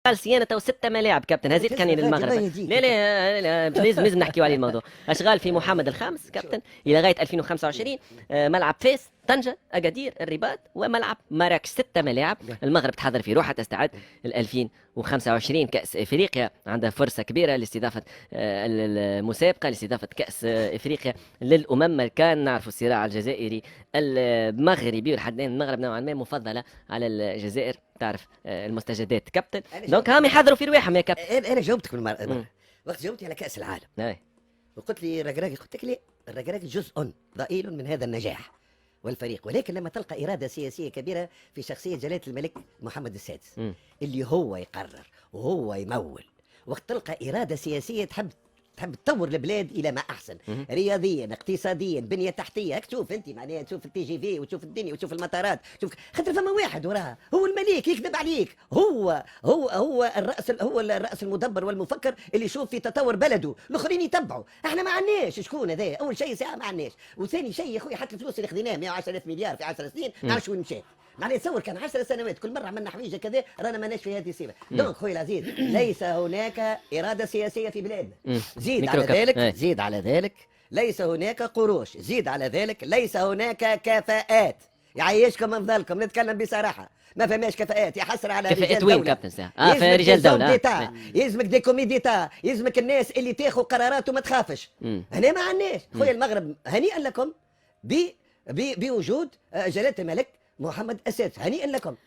قال سيانة تو 6 ملاعب كابتن، هزيت كان للمغرب. لا لازم نحكيوا عليه الموضوع. اشغال في محمد الخامس كابتن الى غايه 2025. ملعب فاس، طنجة، أكادير، الرباط، وملعب مراكش. 6 ملاعب. المغرب تحضر في روحها تستعد ل 2025 كأس إفريقيا، عندها فرصة كبيرة لاستضافة المسابقة، لاستضافة كأس إفريقيا للأمم. كان نعرف الصراع الجزائري المغربي، ولحد الآن المغرب نوعا ما مفضلة على الجزائر، تعرف المستجدات كابتن. دونك هم يحضروا في رواحهم يا كابتن. انا جاوبتك بالمره وقت جاوبتي على كاس العالم. أي. وقلت لي الركراكي، قلت لك لا، الركراكي جزء ضئيل من هذا النجاح والفريق، ولكن لما تلقى إرادة سياسية كبيرة في شخصية جلالة الملك محمد السادس اللي هو يقرر وهو يمول، وقت تلقى إرادة سياسية تحب تطور البلاد الى ما احسن، رياضيا، اقتصاديا، بنيه تحتيه. تشوف انت معناها، تشوف التي جي في وتشوف الدنيا وتشوف المطارات، شوف خاطر فما واحد وراها هو الملك يكذب عليك، هو الراس المدبر والمفكر اللي يشوف في تطور بلده، الاخرين يتبعوا. احنا ما عندناش شكون هذا، اول شيء ساعه ما عندناش، وثاني شيء يا خويا حتى الفلوس اللي خذيناها 110 مليار في 10 سنين ما نعرفش وين مشات. معناها تصور كان 10 سنوات كل مره عملنا حويجه كذا رانا ماناش في هذه السيره. دونك خويا العزيز ليس هناك اراده سياسيه في بلادنا. زيد على ذلك ليس هناك قروش، زيد على ذلك ليس هناك كفاءات. يعيشكم من ظلكم، نتكلم بصراحه، ما فماش كفاءات. يحسر على كفاءات وين كابتن ساعه؟ في رجال دوله. يلزمك دي كومي ديتا، يلزمك الناس اللي تاخذ قرارات وما تخافش. هنا ما عندناش خويا المغرب. هنيئا لكم بوجود جلاله الملك محمد السادس، هنيئا لكم.